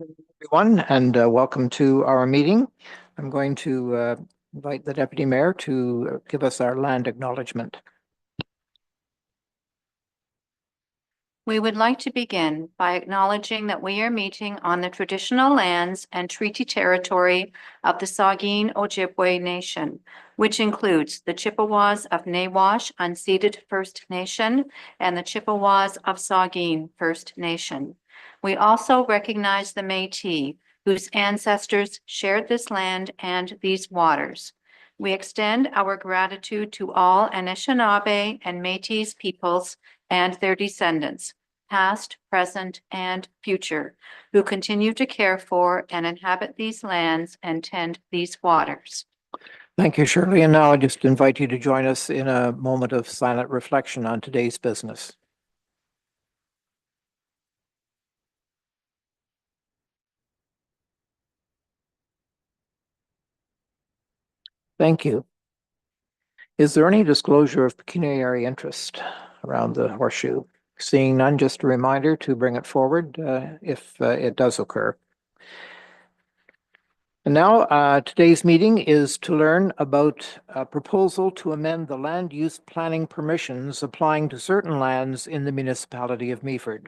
Everyone, and welcome to our meeting. I'm going to invite the Deputy Mayor to give us our land acknowledgement. We would like to begin by acknowledging that we are meeting on the traditional lands and treaty territory of the Saugeen Ojibwe Nation, which includes the Chippewas of Nawash Unceded First Nation and the Chippewas of Saugeen First Nation. We also recognize the Métis, whose ancestors shared this land and these waters. We extend our gratitude to all Anishinaabe and Métis peoples and their descendants, past, present, and future, who continue to care for and inhabit these lands and tend these waters. Thank you, Shirley. And now I just invite you to join us in a moment of silent reflection on today's business. Thank you. Is there any disclosure of pecuniary interest around the horseshoe? Seeing none, just a reminder to bring it forward if it does occur. And now, today's meeting is to learn about a proposal to amend the land use planning permissions applying to certain lands in the municipality of Meaford.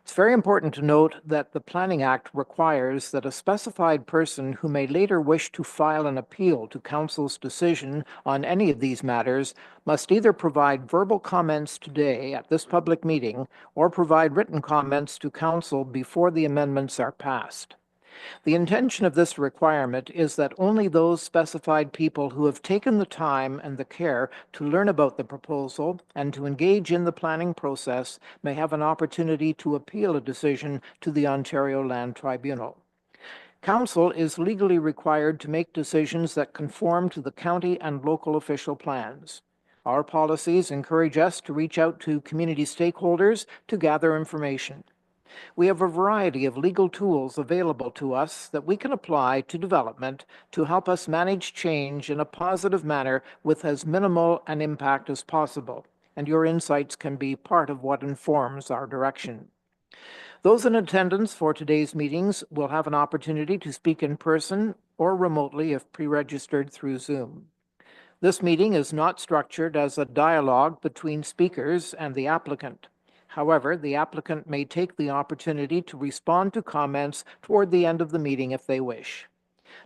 It's very important to note that the Planning Act requires that a specified person who may later wish to file an appeal to Council's decision on any of these matters must either provide verbal comments today at this public meeting or provide written comments to Council before the amendments are passed. The intention of this requirement is that only those specified people who have taken the time and the care to learn about the proposal and to engage in the planning process may have an opportunity to appeal a decision to the Ontario Land Tribunal. Council is legally required to make decisions that conform to the county and local official plans. Our policies encourage us to reach out to community stakeholders to gather information. We have a variety of legal tools available to us that we can apply to development to help us manage change in a positive manner with as minimal an impact as possible, and your insights can be part of what informs our direction. Those in attendance for today's meetings will have an opportunity to speak in person or remotely if pre-registered through Zoom. This meeting is not structured as a dialogue between speakers and the applicant. However, the applicant may take the opportunity to respond to comments toward the end of the meeting if they wish.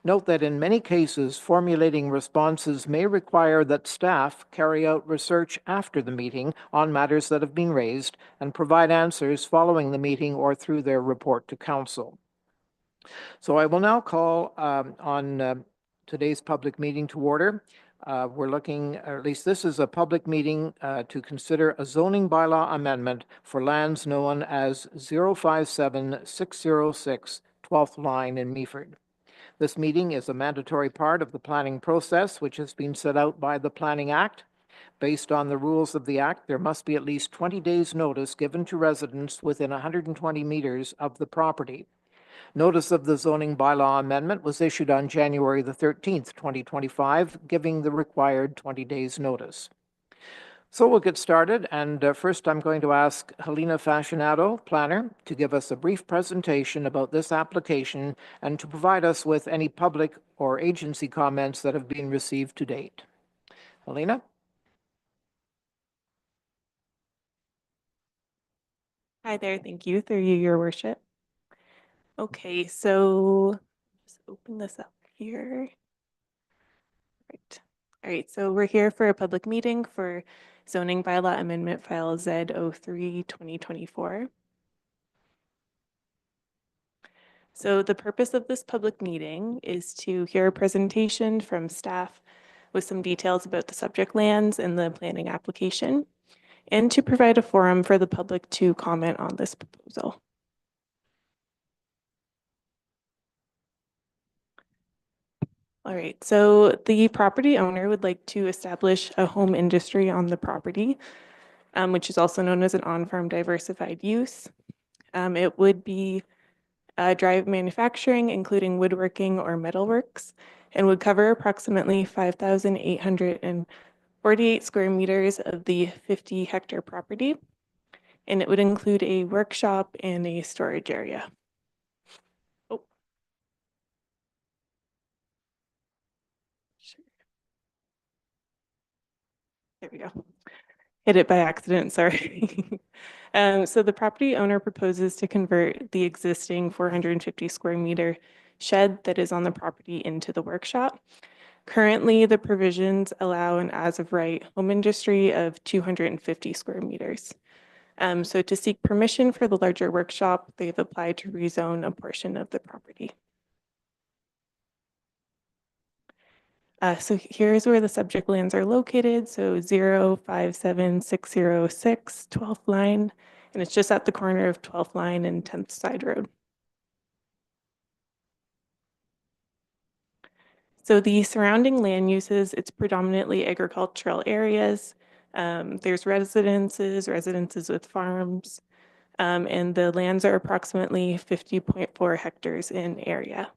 Note that in many cases, formulating responses may require that staff carry out research after the meeting on matters that have been raised and provide answers following the meeting or through their report to Council. So I will now call on today's public meeting to order. We're looking, or at least this is a public meeting to consider a zoning bylaw amendment for lands known as 057606 12th Line in Meaford. This meeting is a mandatory part of the planning process, which has been set out by the Planning Act. Based on the rules of the Act, there must be at least 20 days' notice given to residents within 120 meters of the property. Notice of the zoning bylaw amendment was issued on January the 13th, 2025, giving the required 20 days notice. So we'll get started, and first I'm going to ask Helena Fascinato, planner, to give us a brief presentation about this application and to provide us with any public or agency comments that have been received to date. Helena? Hi there, thank you, through you, your worship. Okay, so just open this up here. Right. All right, so we're here for a public meeting for zoning bylaw amendment file Z03-2024. So the purpose of this public meeting is to hear a presentation from staff with some details about the subject lands and the planning application, and to provide a forum for the public to comment on this proposal. All right, so the property owner would like to establish a home industry on the property, which is also known as an on-farm diversified use. It would be dry manufacturing, including woodworking or metalworks, and would cover approximately 5,848 square meters of the 50-hectare property, and it would include a workshop and a storage area. There we go. Hit it by accident, sorry. So the property owner proposes to convert the existing 450 square meter shed that is on the property into the workshop. Currently, the provisions allow an as-of-right home industry of 250 square meters. So to seek permission for the larger workshop, they've applied to rezone a portion of the property. So here's where the subject lands are located. So 057606 12th line, and it's just at the corner of 12th line and 10th Side Road. So the surrounding land uses, it's predominantly agricultural areas. There's residences with farms, and the lands are approximately 50.4 hectares in area.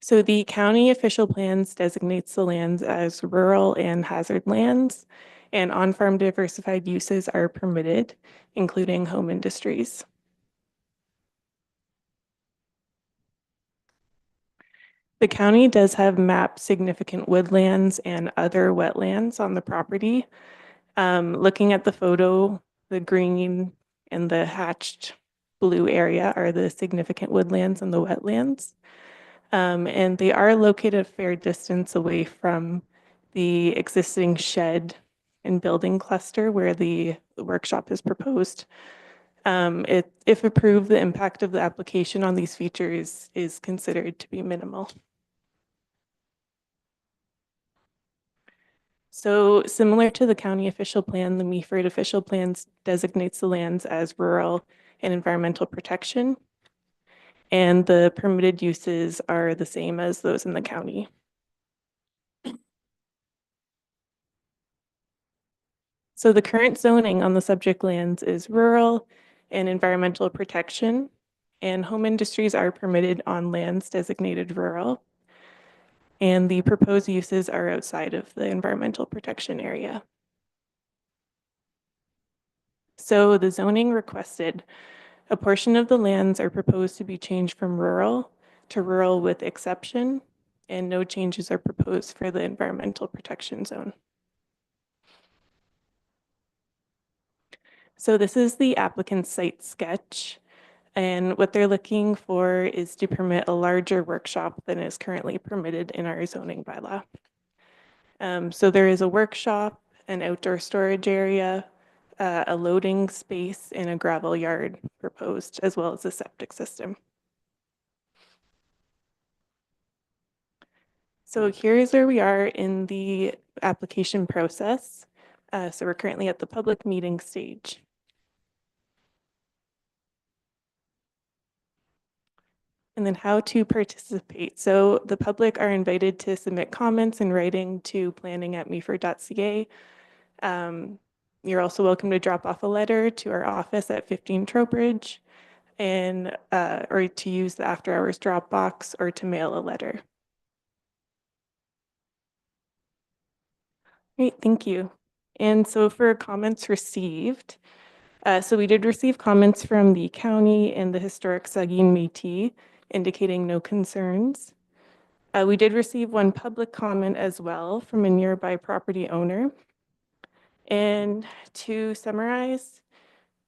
So the county official plans designates the lands as rural and hazard lands, and on-farm diversified uses are permitted, including home industries. The county does have mapped significant woodlands and other wetlands on the property. Looking at the photo, the green and the hatched blue area are the significant woodlands and the wetlands. And they are located a fair distance away from the existing shed and building cluster where the workshop is proposed. If approved, the impact of the application on these features is considered to be minimal. So similar to the county official plan, the Meaford official plans designates the lands as rural and environmental protection. And the permitted uses are the same as those in the county. So the current zoning on the subject lands is rural and environmental protection, and home industries are permitted on lands designated rural. And the proposed uses are outside of the environmental protection area. So the zoning requested, a portion of the lands are proposed to be changed from rural to rural with exception, and no changes are proposed for the environmental protection zone. So this is the applicant's site sketch, and what they're looking for is to permit a larger workshop than is currently permitted in our zoning bylaw. So there is a workshop, an outdoor storage area, a loading space, and a gravel yard proposed, as well as a septic system. So here's where we are in the application process. So we're currently at the public meeting stage. And then how to participate. So the public are invited to submit comments in writing to planning@meaford.ca. You're also welcome to drop off a letter to our office at 15 Trowbridge, and or to use the after hours drop box or to mail a letter. Great, thank you. And so for comments received, so we did receive comments from the county and the historic Saugeen Métis indicating no concerns. We did receive one public comment as well from a nearby property owner. And to summarize,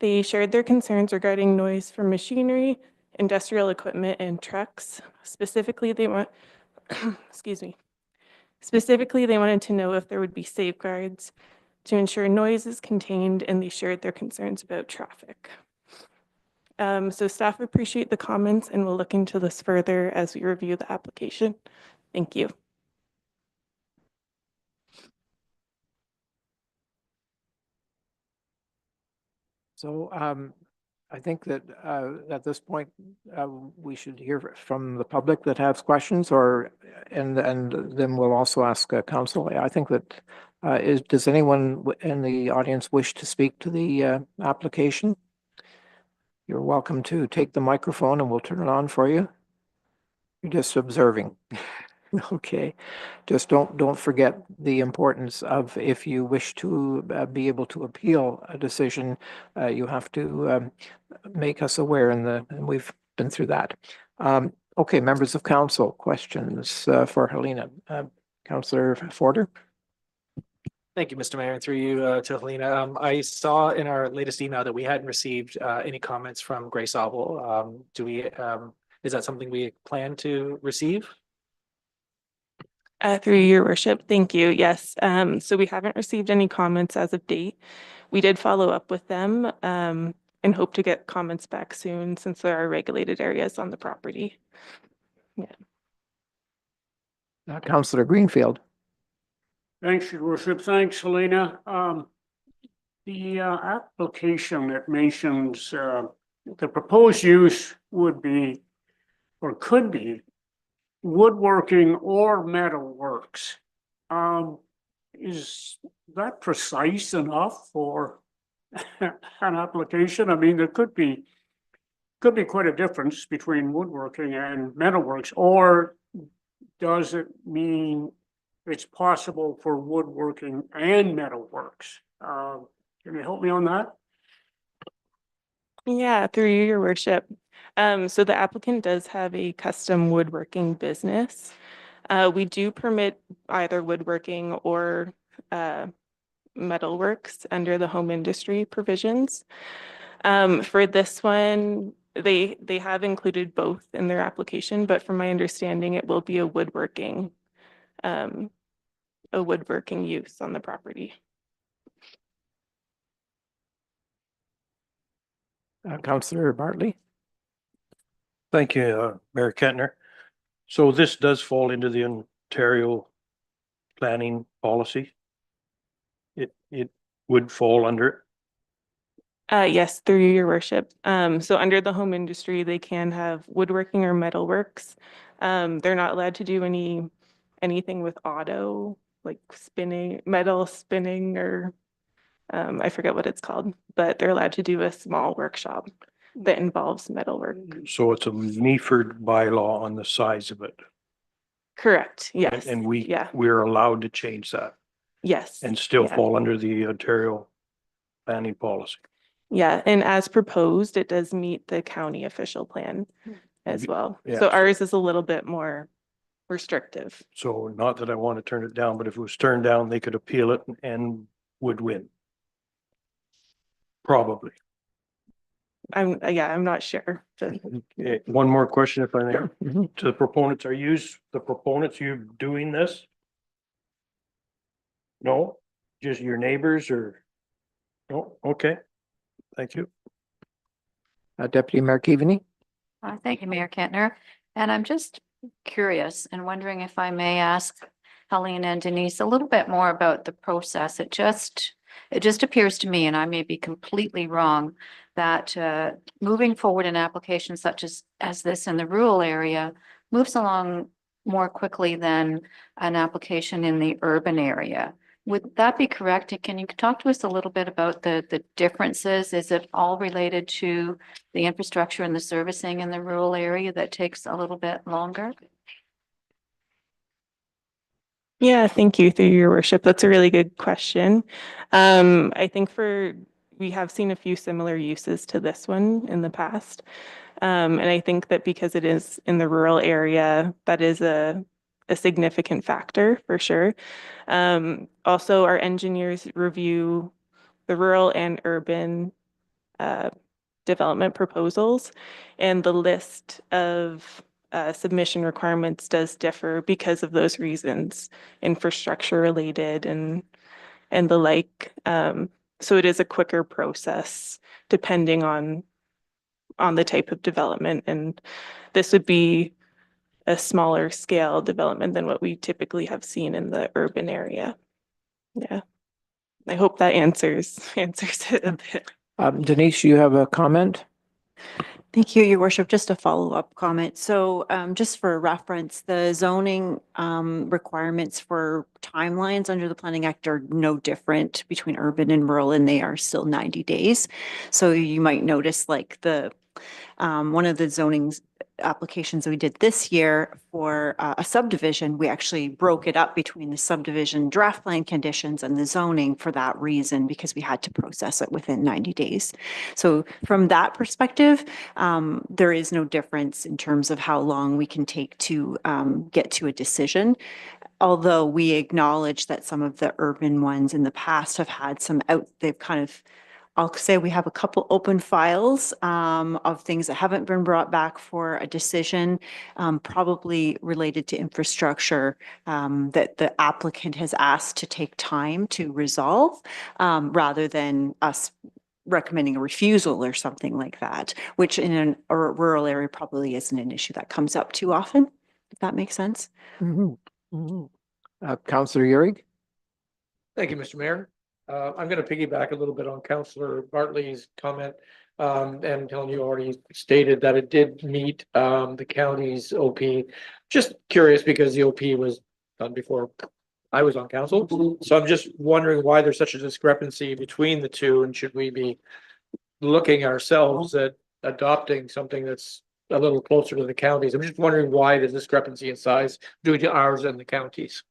they shared their concerns regarding noise from machinery, industrial equipment, and trucks. Specifically, they want, excuse me. Specifically, they wanted to know if there would be safeguards to ensure noise is contained, and they shared their concerns about traffic. So staff appreciate the comments and will look into this further as we review the application. Thank you. So I think that at this point, we should hear from the public that has questions, and then we'll also ask council. I think that does anyone in the audience wish to speak to the application? You're welcome to take the microphone and we'll turn it on for you. You're just observing. Okay. Just don't forget the importance of, if you wish to be able to appeal a decision, you have to make us aware, and we've been through that. Okay, members of council, questions for Helena. Councillor Forder. Thank you, Mr. Mayor, and through you to Helena. I saw in our latest email that we hadn't received any comments from Grace Oval. Is that something we plan to receive? Through your worship, thank you. Yes, so we haven't received any comments as of date. We did follow up with them and hope to get comments back soon since there are regulated areas on the property. Councillor Greenfield. Thanks, Your Worship. Thanks, Helena. The application that mentions the proposed use would be or could be woodworking or metalworks. Is that precise enough for an application? I mean, there could be quite a difference between woodworking and metalworks, or does it mean it's possible for woodworking and metalworks? Can you help me on that? Yeah, through you, your worship. So the applicant does have a custom woodworking business. We do permit either woodworking or metalworks under the home industry provisions. For this one, they have included both in their application, but from my understanding, it will be a woodworking use on the property. Councillor Bartley. Thank you, Mayor Kettner. So this does fall into the Ontario planning policy? It would fall under it? Yes, through you, your worship. So under the home industry, they can have woodworking or metalworks. They're not allowed to do anything with auto, like metal spinning, or I forget what it's called, but they're allowed to do a small workshop that involves metalwork. So it's a Meaford bylaw on the size of it. Correct, yes. And Yeah, we're allowed to change that yes. and still Yeah. fall under the Ontario planning policy. Yeah, and as proposed, it does meet the county official plan as well. Yeah. So ours is a little bit more restrictive. So not that I want to turn it down, but if it was turned down, they could appeal it and would win. Probably. I'm not sure. but- One more question if I may. Mhm. To the proponents, are the proponents you doing this? No, just your neighbors or? No, okay, thank you. Deputy Mayor Keaveney. Thank you, Mayor Kentner. And I'm just curious and wondering if I may ask Helene and Denise a little bit more about the process. It just appears to me, and I may be completely wrong, that moving forward an application such as this in the rural area moves along more quickly than an application in the urban area. Would that be correct? And can you talk to us a little bit about the differences? Is it all related to the infrastructure and the servicing in the rural area that takes a little bit longer? Yeah, thank you, through your worship. That's a really good question. I think we have seen a few similar uses to this one in the past. And I think that because it is in the rural area, that is a significant factor for sure. Also, our engineers review the rural and urban development proposals, and the list of submission requirements does differ because of those reasons, infrastructure related and the like. So it is a quicker process depending on the type of development, and this would be a smaller scale development than what we typically have seen in the urban area. Yeah, I hope that answers it a bit. Denise, you have a comment? Thank you, Your Worship. Just a follow-up comment. So just for reference, the zoning requirements for timelines under the Planning Act are no different between urban and rural, and they are still 90 days. So you might notice like one of the zoning applications that we did this year for a subdivision, we actually broke it up between the subdivision draft plan conditions and the zoning for that reason, because we had to process it within 90 days. So from that perspective, there is no difference in terms of how long we can take to get to a decision. Although we acknowledge that some of the urban ones in the past have had they've kind of, I'll say we have a couple open files of things that haven't been brought back for a decision, probably related to infrastructure that the applicant has asked to take time to resolve, rather than us recommending a refusal or something like that, which in a rural area probably isn't an issue that comes up too often, if that makes sense. Councillor Urick? Thank you, Mr. Mayor. I'm going to piggyback a little bit on Councillor Bartley's comment. And Helen, you already stated that it did meet the county's OP. Just curious because the OP was done before I was on council. So I'm just wondering why there's such a discrepancy between the two, and should we be looking ourselves at adopting something that's a little closer to the counties? I'm just wondering why the discrepancy in size due to ours and the counties.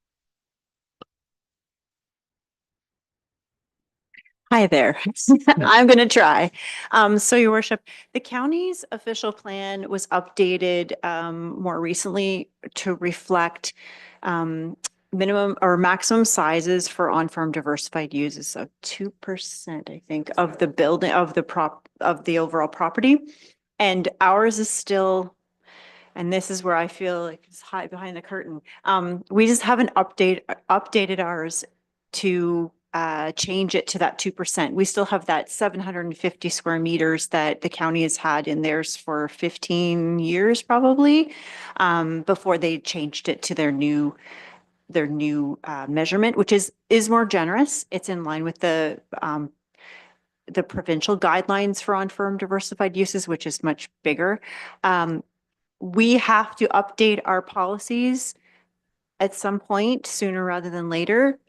Hi there. I'm going to try. So Your Worship, the county's official plan was updated more recently to reflect minimum or maximum sizes for on-farm diversified uses of 2%, I think, of the building of the overall property. And ours is still, and this is where I feel like it's hide behind the curtain. We just haven't updated ours to change it to that 2%. We still have that 750 square meters that the county has had in theirs for 15 years probably, before they changed it to their new measurement, which is more generous. It's in line with the provincial guidelines for on-farm diversified uses, which is much bigger. We have to update our policies at some point, sooner rather than later.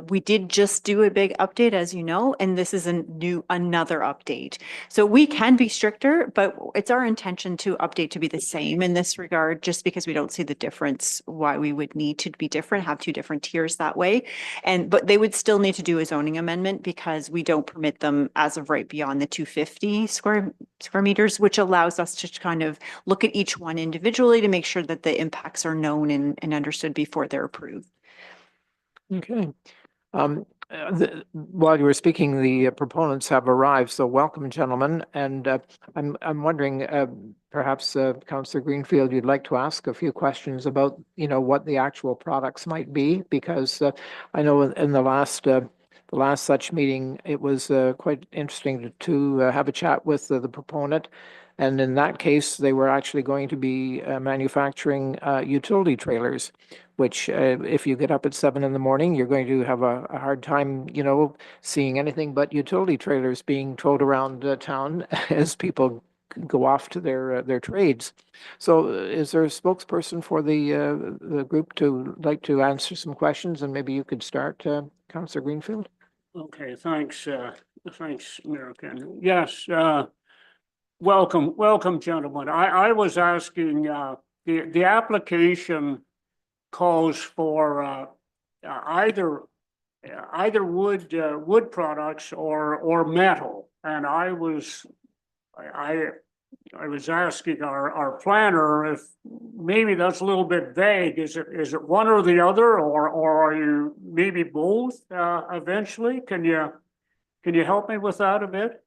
We did just do a big update, as you know, and this is another update. So we can be stricter, but it's our intention to update to be the same in this regard, just because we don't see the difference why we would need to be different, have two different tiers that way. But they would still need to do a zoning amendment because we don't permit them as of right beyond the 250 square meters, which allows us to kind of look at each one individually to make sure that the impacts are known and understood before they're approved. Okay. While you were speaking, the proponents have arrived, so welcome, gentlemen. And I'm wondering, perhaps Councillor Greenfield, you'd like to ask a few questions about, what the actual products might be, because I know in the last such meeting, it was quite interesting to have a chat with the proponent. And in that case, they were actually going to be manufacturing utility trailers, which if you get up at 7 in the morning, you're going to have a hard time, seeing anything but utility trailers being towed around town as people go off to their trades. So is there a spokesperson for the group to like to answer some questions? And maybe you could start, Councillor Greenfield. Okay, thanks, Mayor Ken. Yes, welcome, gentlemen. I was asking, the application calls for either wood products or metal, and I was asking our planner if maybe that's a little bit vague. Is it one or the other, or are you maybe both eventually? Can you help me with that a bit?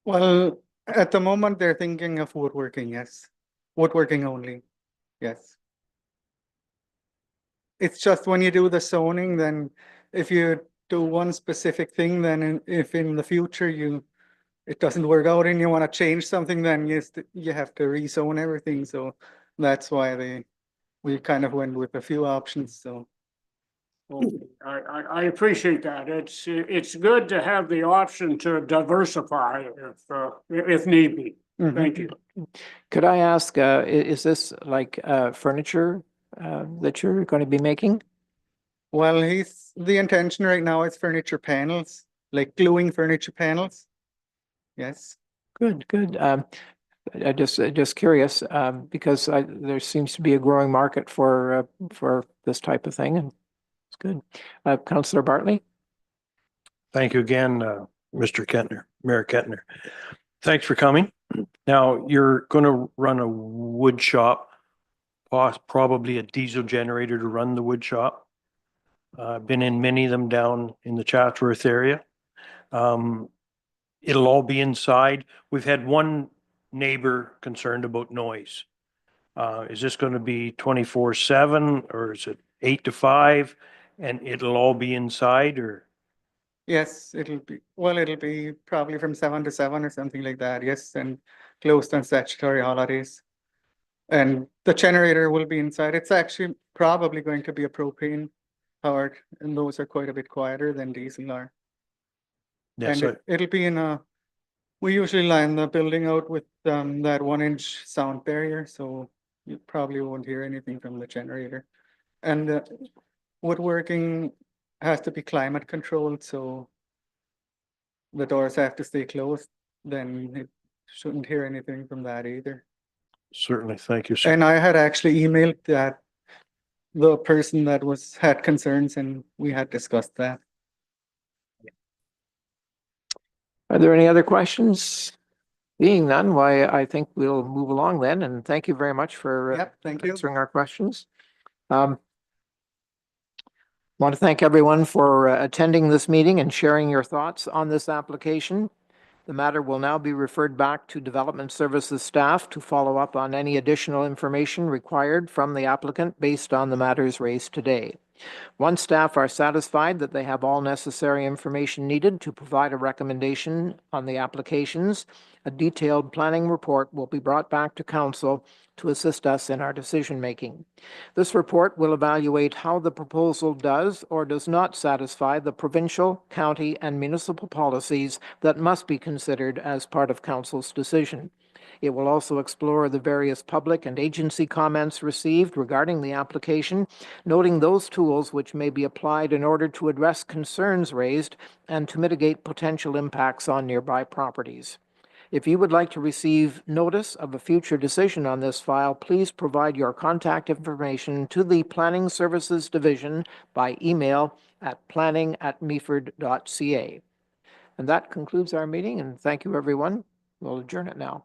Well, at the moment, they're thinking of woodworking, yes. Woodworking only, yes. It's just when you do the zoning, then if you do one specific thing, then if in the future it doesn't work out and you want to change something, then you have to rezone everything. So that's why we kind of went with a few options. So. I appreciate that. It's good to have the option to diversify if need be. Thank you. Could I ask, is this like furniture that you're going to be making? Well, the intention right now is furniture panels, like gluing furniture panels. Yes. Good. just curious, because there seems to be a growing market for this type of thing, and it's good. Councillor Bartley? Thank you again, Mr. Kentner, Mayor Kentner. Thanks for coming. Now, you're going to run a wood shop, probably a diesel generator to run the wood shop. Been in many of them down in the Chatsworth area. It'll all be inside. We've had one neighbor concerned about noise. Is this going to be 24/7 or is it 8 to 5? And it'll all be inside, or? Yes, it'll be probably from 7 to 7 or something like that, yes, and closed on statutory holidays. And the generator will be inside. It's actually probably going to be a propane powered, and those are quite a bit quieter than diesel are. Yes, And it'll be we usually line the building out with that 1-inch sound barrier, so you probably won't hear anything from the generator. And woodworking has to be climate controlled, so the doors have to stay closed, then it shouldn't hear anything from that either. certainly. Thank you, sir. And I had actually emailed the person that had concerns, and we had discussed that. Are there any other questions? Being none, why, I think we'll move along then, and thank you very much for Yep, thank you. answering our questions. Want to thank everyone for attending this meeting and sharing your thoughts on this application. The matter will now be referred back to Development Services staff to follow up on any additional information required from the applicant based on the matters raised today. Once staff are satisfied that they have all necessary information needed to provide a recommendation on the applications, a detailed planning report will be brought back to council to assist us in our decision-making. This report will evaluate how the proposal does or does not satisfy the provincial, county, and municipal policies that must be considered as part of council's decision. It will also explore the various public and agency comments received regarding the application, noting those tools which may be applied in order to address concerns raised and to mitigate potential impacts on nearby properties. If you would like to receive notice of a future decision on this file, please provide your contact information to the Planning Services Division by email at planning@meaford.ca. And that concludes our meeting, and thank you, everyone. We'll adjourn it now.